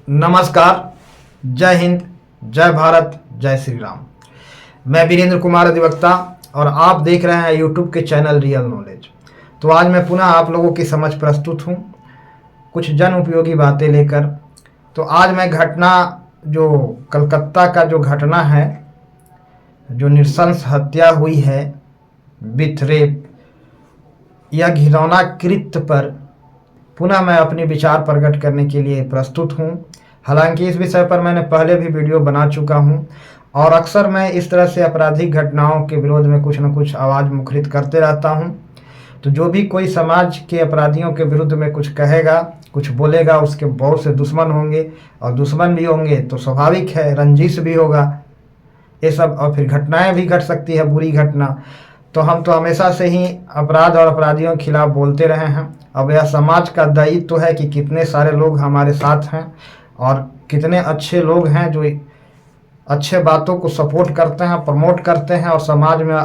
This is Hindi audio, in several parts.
नमस्कार। जय हिंद, जय भारत, जय श्री राम। मैं वीरेंद्र कुमार अधिवक्ता और आप देख रहे हैं यूट्यूब के चैनल रियल नॉलेज। तो आज मैं पुनः आप लोगों की समझ प्रस्तुत हूँ कुछ जन उपयोगी बातें लेकर। तो आज मैं घटना जो कलकत्ता का जो घटना है, जो नृशंस हत्या हुई है विथ रेप, यह घिनौना कृत्य पर पुनः मैं अपने विचार प्रकट करने के लिए प्रस्तुत हूँ। हालांकि इस विषय पर मैंने पहले भी वीडियो बना चुका हूँ और अक्सर मैं इस तरह से आपराधिक घटनाओं के विरोध में कुछ न कुछ आवाज़ मुखरित करते रहता हूँ। तो जो भी कोई समाज के अपराधियों के विरुद्ध में कुछ कहेगा, कुछ बोलेगा, उसके बहुत से दुश्मन होंगे और दुश्मन भी होंगे तो स्वाभाविक है रंजिश भी होगा ये सब, और फिर घटनाएं भी घट सकती है, बुरी घटना। तो हम तो हमेशा से ही अपराध और अपराधियों के खिलाफ बोलते रहे हैं। अब यह समाज का दायित्व तो है कि कितने सारे लोग हमारे साथ हैं और कितने अच्छे लोग हैं जो अच्छे बातों को सपोर्ट करते हैं, प्रमोट करते हैं और समाज में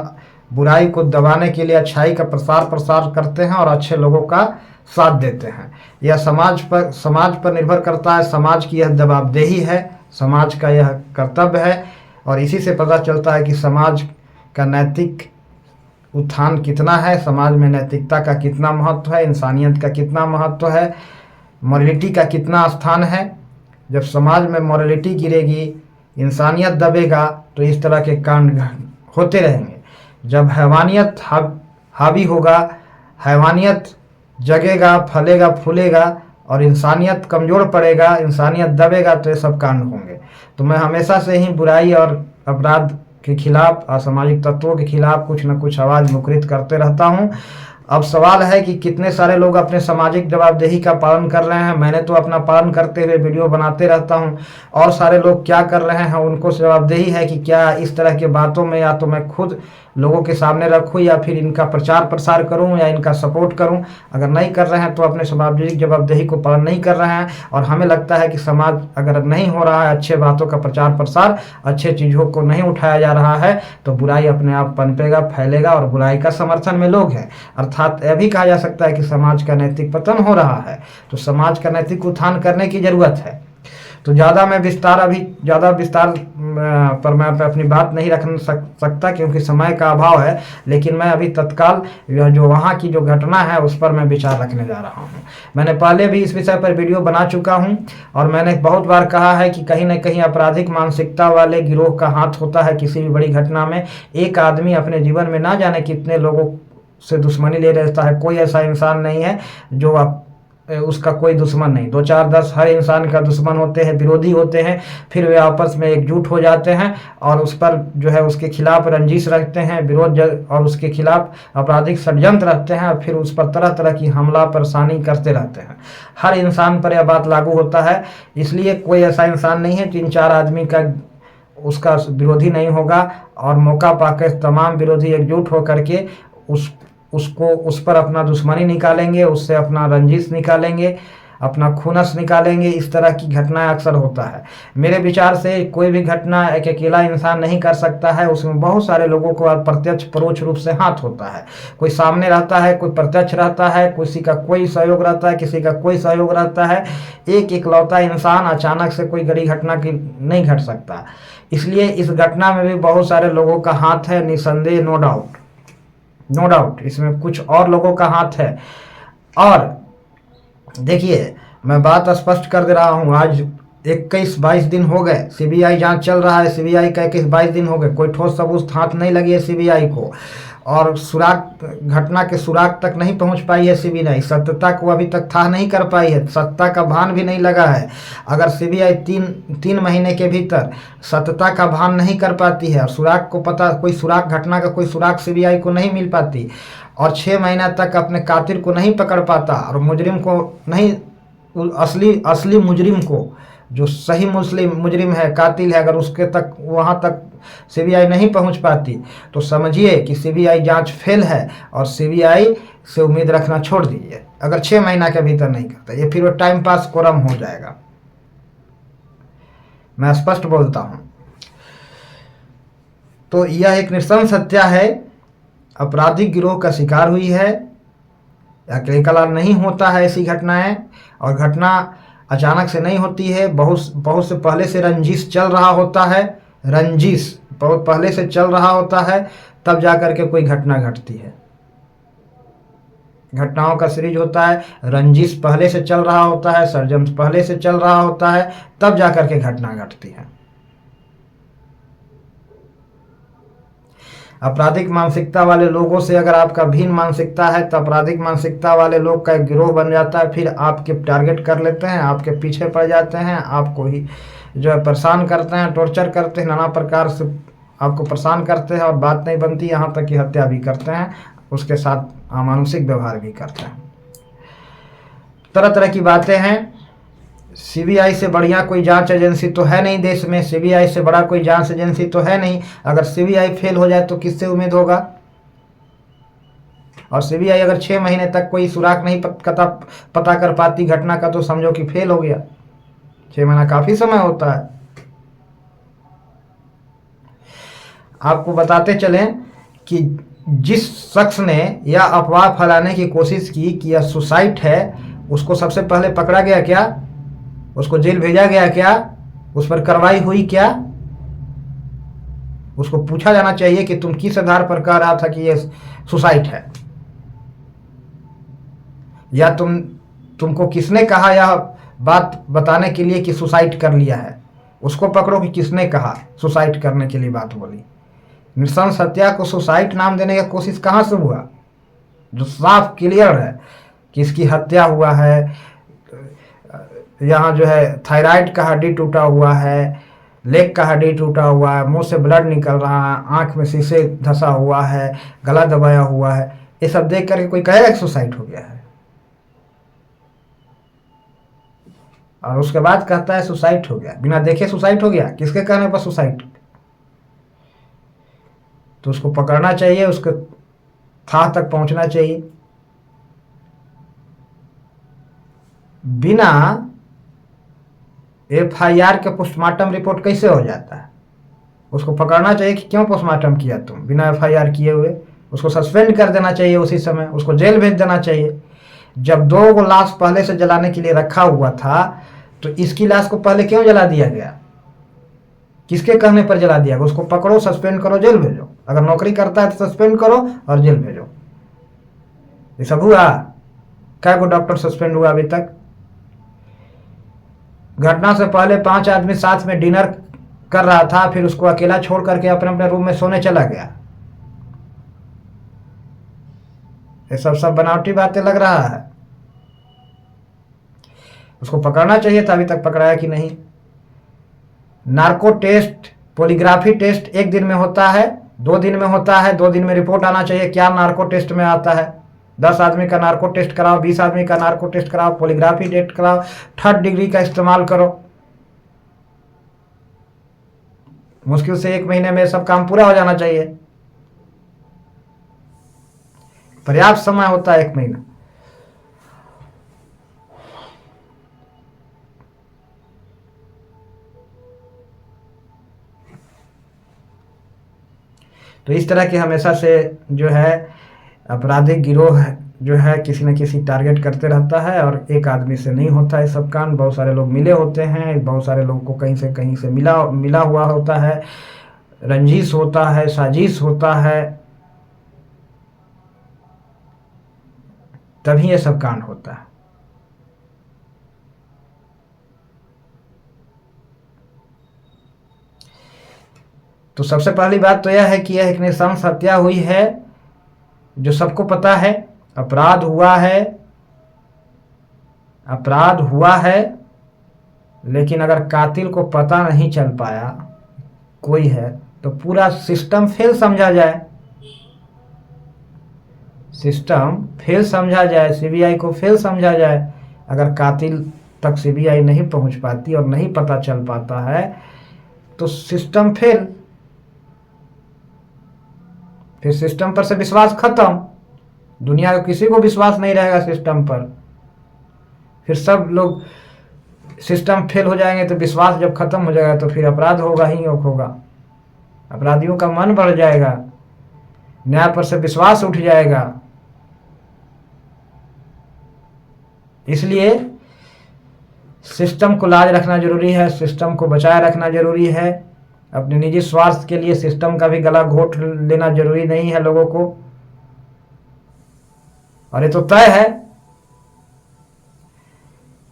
बुराई को दबाने के लिए अच्छाई का प्रसार करते हैं और अच्छे लोगों का साथ देते हैं। यह समाज पर निर्भर करता है। समाज की यह जवाबदेही है, समाज का यह कर्तव्य है और इसी से पता चलता है कि समाज का नैतिक उत्थान कितना है, समाज में नैतिकता का कितना महत्व है, इंसानियत का कितना महत्व है, मॉरलिटी का कितना स्थान है। जब समाज में मॉरलिटी गिरेगी, इंसानियत दबेगा तो इस तरह के कांड होते रहेंगे। जब हैवानियत हावी होगा, हैवानियत जगेगा, फलेगा, फूलेगा और इंसानियत कमज़ोर पड़ेगा, इंसानियत दबेगा तो ये सब कांड होंगे। तो मैं हमेशा से ही बुराई और अपराध के खिलाफ, असामाजिक तत्वों के खिलाफ कुछ न कुछ आवाज़ मुखरित करते रहता हूं। अब सवाल है कि कितने सारे लोग अपने सामाजिक जवाबदेही का पालन कर रहे हैं। मैंने तो अपना पालन करते हुए वीडियो बनाते रहता हूं, और सारे लोग क्या कर रहे हैं उनको जवाबदेही है कि क्या इस तरह के बातों में या तो मैं खुद लोगों के सामने रखूं या फिर इनका प्रचार प्रसार करूं या इनका सपोर्ट करूं। अगर नहीं कर रहे हैं तो अपने सामाजिक जवाबदेही को पालन नहीं कर रहे हैं। और हमें लगता है कि समाज अगर नहीं हो रहा है अच्छे बातों का प्रचार प्रसार, अच्छे चीज़ों को नहीं उठाया जा रहा है तो बुराई अपने आप पनपेगा, फैलेगा और बुराई का समर्थन में लोग हैं। अर्थात यह भी कहा जा सकता है कि समाज का नैतिक पतन हो रहा है। तो समाज का नैतिक उत्थान करने की जरूरत है। तो ज़्यादा विस्तार पर मैं अपनी बात नहीं रख सकता क्योंकि समय का अभाव है। लेकिन मैं अभी तत्काल जो वहाँ की जो घटना है उस पर मैं विचार रखने जा रहा हूँ। मैंने पहले भी इस विषय पर वीडियो बना चुका हूँ और मैंने बहुत बार कहा है कि कहीं न कहीं आपराधिक मानसिकता वाले गिरोह का हाथ होता है किसी भी बड़ी घटना में। एक आदमी अपने जीवन में ना जाने कितने लोगों से दुश्मनी ले रहता है। कोई ऐसा इंसान नहीं है जो उसका कोई दुश्मन नहीं। 2 4 10 हर इंसान का दुश्मन होते हैं, विरोधी होते हैं। फिर वे आपस में एकजुट हो जाते हैं और उस पर जो है उसके खिलाफ रंजिश रखते हैं, विरोध और उसके खिलाफ आपराधिक षड्यंत्र रखते हैं और फिर उस पर तरह तरह की हमला परेशानी करते रहते हैं। हर इंसान पर यह बात लागू होता है। इसलिए कोई ऐसा इंसान नहीं है 3 4 आदमी का उसका विरोधी नहीं होगा और मौका पाकर तमाम विरोधी एकजुट होकर के उस पर अपना दुश्मनी निकालेंगे, उससे अपना रंजिश निकालेंगे, अपना खुनस निकालेंगे। इस तरह की घटनाएं अक्सर होता है। मेरे विचार से कोई भी घटना एक अकेला इंसान नहीं कर सकता है, उसमें बहुत सारे लोगों को प्रत्यक्ष परोक्ष रूप से हाथ होता है। कोई सामने रहता है, कोई प्रत्यक्ष रहता है, किसी का कोई सहयोग रहता है, किसी का कोई सहयोग रहता है। एक इकलौता इंसान अचानक से कोई बड़ी घटना की नहीं घट सकता। इसलिए इस घटना में भी बहुत सारे लोगों का हाथ है, निसंदेह, नो डाउट इसमें कुछ और लोगों का हाथ है। और देखिए मैं बात स्पष्ट कर दे रहा हूँ, आज 21-22 दिन हो गए, सीबीआई जांच चल रहा है। सीबीआई का 21-22 दिन हो गए, कोई ठोस सबूत हाथ नहीं लगी है सीबीआई को और घटना के सुराग तक नहीं पहुंच पाई है सीबीआई। सत्यता को अभी तक था नहीं कर पाई है, सत्ता का भान भी नहीं लगा है। अगर सीबीआई तीन महीने के भीतर सत्यता का भान नहीं कर पाती है और सुराग को पता, कोई सुराग, घटना का कोई सुराग सीबीआई को नहीं मिल पाती और 6 महीना तक अपने कातिल को नहीं पकड़ पाता और मुजरिम को नहीं, असली मुजरिम को, जो सही मुजरिम है, कातिल है, अगर उसके तक वहाँ तक सीबीआई नहीं पहुँच पाती तो समझिए कि सीबीआई जांच फेल है और सीबीआई से उम्मीद रखना छोड़ दीजिए। अगर 6 महीना के भीतर नहीं करता ये फिर वो टाइम पास कोरम हो जाएगा। मैं स्पष्ट बोलता हूँ। तो यह एक नृशंस हत्या है, आपराधिक गिरोह का शिकार हुई है। अकेले कला नहीं होता है ऐसी घटनाएं, और घटना अचानक से नहीं होती है, बहुत बहुत से पहले से रंजिश चल रहा होता है, रंजिश बहुत पहले से चल रहा होता है, तब जाकर के कोई घटना घटती है। घटनाओं का सीरीज होता है, रंजिश पहले से चल रहा होता है, षड्यंत्र पहले से चल रहा होता है, तब जाकर के घटना घटती है। आपराधिक मानसिकता वाले लोगों से अगर आपका भिन्न मानसिकता है तो आपराधिक मानसिकता वाले लोग का एक गिरोह बन जाता है, फिर आपके टारगेट कर लेते हैं, आपके पीछे पड़ जाते हैं, आपको ही जो है परेशान करते हैं, टॉर्चर करते हैं, नाना प्रकार से आपको परेशान करते हैं और बात नहीं बनती, यहाँ तक कि हत्या भी करते हैं, उसके साथ अमानुषिक व्यवहार भी करते हैं। तरह तरह की बातें हैं। सीबीआई से बढ़िया कोई जांच एजेंसी तो है नहीं देश में, सीबीआई से बड़ा कोई जांच एजेंसी तो है नहीं। अगर सीबीआई फेल हो जाए तो किससे उम्मीद होगा? और सीबीआई अगर 6 महीने तक कोई सुराग नहीं पता कर पाती घटना का, तो समझो कि फेल हो गया। 6 महीना काफी समय होता है। आपको बताते चलें कि जिस शख्स ने यह अफवाह फैलाने की कोशिश की कि यह सुसाइड है, उसको सबसे पहले पकड़ा गया क्या? उसको जेल भेजा गया क्या? उस पर कार्रवाई हुई क्या? उसको पूछा जाना चाहिए कि तुम किस आधार पर कह रहा था कि यह सुसाइड है, या तुमको किसने कहा यह बात बताने के लिए कि सुसाइड कर लिया है? उसको पकड़ो कि किसने कहा सुसाइड करने के लिए बात बोली। नृशंस हत्या को सुसाइड नाम देने की कोशिश कहां से हुआ, जो साफ क्लियर है कि इसकी हत्या हुआ है। यहाँ जो है थायराइड का हड्डी टूटा हुआ है, लेग का हड्डी टूटा हुआ है, मुंह से ब्लड निकल रहा है, आंख में शीशे धंसा हुआ है, गला दबाया हुआ है। ये सब देख करके कोई कहेगा कि सुसाइड हो गया है? और उसके बाद कहता है सुसाइड हो गया, बिना देखे सुसाइड हो गया। किसके कहने पर सुसाइड? तो उसको पकड़ना चाहिए, उसके थाह तक पहुंचना चाहिए। बिना एफआईआर के पोस्टमार्टम रिपोर्ट कैसे हो जाता है? उसको पकड़ना चाहिए कि क्यों पोस्टमार्टम किया तुम बिना एफआईआर किए हुए। उसको सस्पेंड कर देना चाहिए उसी समय, उसको जेल भेज देना चाहिए। जब 2 लाश पहले से जलाने के लिए रखा हुआ था, तो इसकी लाश को पहले क्यों जला दिया गया? किसके कहने पर जला दिया गया? उसको पकड़ो, सस्पेंड करो, जेल भेजो। अगर नौकरी करता है तो सस्पेंड करो और जेल भेजो। ये सब हुआ? क्या को डॉक्टर सस्पेंड हुआ अभी तक? घटना से पहले 5 आदमी साथ में डिनर कर रहा था, फिर उसको अकेला छोड़ करके अपने अपने रूम में सोने चला गया। ये सब बनावटी बातें लग रहा है। उसको पकड़ना चाहिए था, अभी तक पकड़ाया कि नहीं? नार्को टेस्ट, पॉलीग्राफी टेस्ट 1 दिन में होता है, 2 दिन में होता है। 2 दिन में रिपोर्ट आना चाहिए क्या नार्को टेस्ट में आता है। 10 आदमी का नार्को टेस्ट कराओ, 20 आदमी का नार्को टेस्ट कराओ, पॉलीग्राफी टेस्ट कराओ, 3rd डिग्री का इस्तेमाल करो। मुश्किल से 1 महीने में सब काम पूरा हो जाना चाहिए। पर्याप्त समय होता है 1 महीना। तो इस तरह के हमेशा से जो है आपराधिक गिरोह जो है किसी न किसी टारगेट करते रहता है, और एक आदमी से नहीं होता है सब कांड। बहुत सारे लोग मिले होते हैं, बहुत सारे लोगों को कहीं से मिला हुआ होता है, रंजिश होता है, साजिश होता है, तभी ये सब कांड होता है। तो सबसे पहली बात तो यह है कि यह एक नृशंस हत्या हुई है, जो सबको पता है। अपराध हुआ है, लेकिन अगर कातिल को पता नहीं चल पाया कोई है, तो पूरा सिस्टम फेल समझा जाए। सिस्टम फेल समझा जाए, सीबीआई को फेल समझा जाए। अगर कातिल तक सीबीआई नहीं पहुंच पाती और नहीं पता चल पाता है, तो सिस्टम फेल। फिर सिस्टम पर से विश्वास खत्म। दुनिया का किसी को विश्वास नहीं रहेगा सिस्टम पर। फिर सब लोग सिस्टम फेल हो जाएंगे, तो विश्वास जब खत्म हो जाएगा तो फिर अपराध होगा ही होगा। अपराधियों का मन बढ़ जाएगा, न्याय पर से विश्वास उठ जाएगा। इसलिए सिस्टम को लाज रखना जरूरी है, सिस्टम को बचाए रखना जरूरी है। अपने निजी स्वार्थ के लिए सिस्टम का भी गला घोट लेना जरूरी नहीं है लोगों को। और ये तो तय है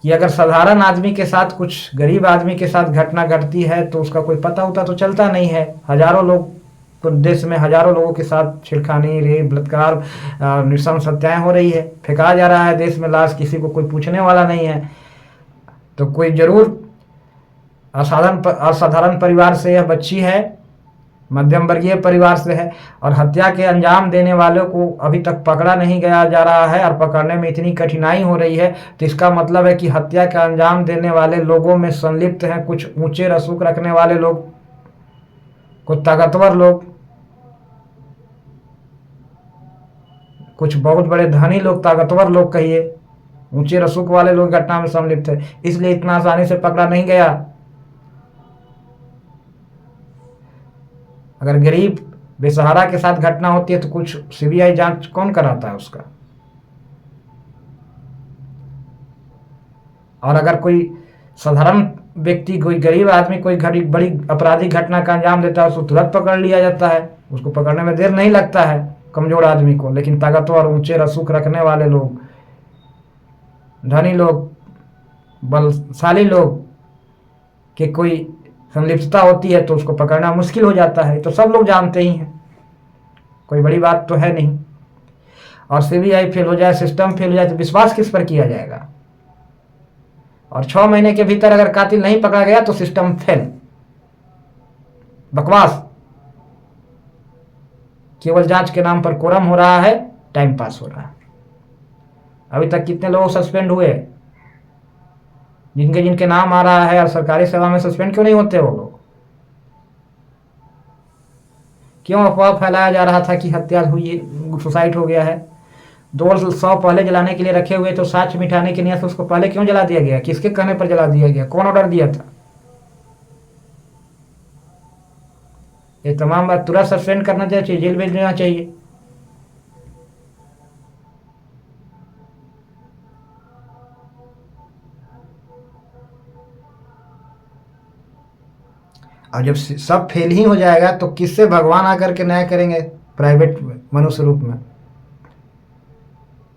कि अगर साधारण आदमी के साथ, कुछ गरीब आदमी के साथ घटना घटती है तो उसका कोई पता होता तो चलता नहीं है। हजारों लोग तो देश में हजारों लोगों के साथ छेड़खानी, रेप, बलात्कार, नृशंस हत्याएं हो रही है, फेंका जा रहा है देश में लाश, किसी को कोई पूछने वाला नहीं है। तो कोई जरूर असाधारण परिवार से यह बच्ची है, मध्यम वर्गीय परिवार से है, और हत्या के अंजाम देने वालों को अभी तक पकड़ा नहीं गया जा रहा है और पकड़ने में इतनी कठिनाई हो रही है। तो इसका मतलब है कि हत्या का अंजाम देने वाले लोगों में संलिप्त हैं कुछ ऊंचे रसूख रखने वाले लोग, कुछ ताकतवर लोग, कुछ बहुत बड़े धनी लोग, ताकतवर लोग कहिए, ऊंचे रसूख वाले लोग घटना में संलिप्त है, इसलिए इतना आसानी से पकड़ा नहीं गया। अगर गरीब बेसहारा के साथ घटना होती है तो कुछ सीबीआई जांच कौन कराता है उसका? और अगर कोई साधारण व्यक्ति, कोई गरीब आदमी कोई बड़ी आपराधिक घटना का अंजाम देता है, उसको तुरंत पकड़ लिया जाता है, उसको पकड़ने में देर नहीं लगता है कमजोर आदमी को। लेकिन ताकतवर, ऊंचे रसूख रखने वाले लोग, धनी लोग, बलशाली लोग के कोई संलिप्तता होती है तो उसको पकड़ना मुश्किल हो जाता है। तो सब लोग जानते ही हैं, कोई बड़ी बात तो है नहीं। और सीबीआई फेल हो जाए, सिस्टम फेल हो जाए तो विश्वास किस पर किया जाएगा? और 6 महीने के भीतर अगर कातिल नहीं पकड़ा गया तो सिस्टम फेल। बकवास, केवल जांच के नाम पर कोरम हो रहा है, टाइम पास हो रहा है। अभी तक कितने लोग सस्पेंड हुए, जिनके जिनके नाम आ रहा है, और सरकारी सेवा में सस्पेंड क्यों नहीं होते वो लोग? क्यों अफवाह फैलाया जा रहा था कि हत्या हुई, सुसाइड हो गया है? 200 पहले जलाने के लिए रखे हुए तो साक्ष्य मिटाने की नियत से उसको पहले क्यों जला दिया गया? किसके कहने पर जला दिया गया? कौन ऑर्डर दिया था? ये तमाम बात तुरंत सस्पेंड करना चाहिए, जेल भेज देना चाहिए। और जब सब फेल ही हो जाएगा तो किससे भगवान आकर के न्याय करेंगे प्राइवेट मनुष्य रूप में?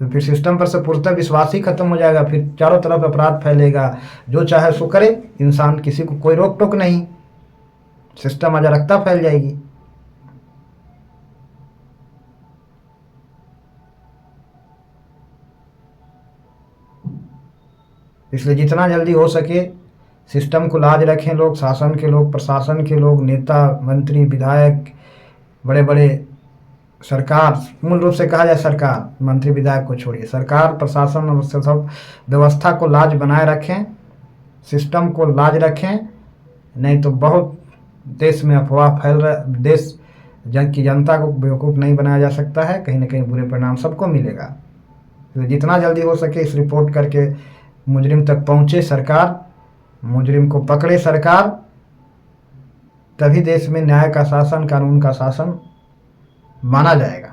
तो फिर सिस्टम पर से पूर्णतः विश्वास ही खत्म हो जाएगा। फिर चारों तरफ अपराध फैलेगा, जो चाहे सो करे इंसान, किसी को कोई रोक टोक नहीं, सिस्टम अराजकता फैल जाएगी। इसलिए जितना जल्दी हो सके सिस्टम को लाज रखें लोग, शासन के लोग, प्रशासन के लोग, नेता, मंत्री, विधायक, बड़े बड़े सरकार, मूल रूप से कहा जाए सरकार, मंत्री विधायक को छोड़िए, सरकार, प्रशासन और सब व्यवस्था को लाज बनाए रखें, सिस्टम को लाज रखें। नहीं तो बहुत देश में अफवाह फैल रहा, देश की जनता को बेवकूफ़ नहीं बनाया जा सकता है, कहीं ना कहीं बुरे परिणाम सबको मिलेगा। तो जितना जल्दी हो सके इस रिपोर्ट करके मुजरिम तक पहुँचे सरकार, मुजरिम को पकड़े सरकार, तभी देश में न्याय का शासन, कानून का शासन माना जाएगा।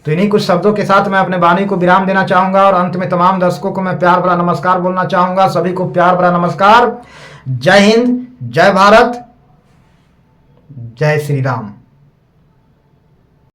तो इन्हीं कुछ शब्दों के साथ मैं अपने वाणी को विराम देना चाहूँगा और अंत में तमाम दर्शकों को मैं प्यार भरा नमस्कार बोलना चाहूँगा। सभी को प्यार भरा नमस्कार। जय हिंद, जय भारत, जय श्री राम।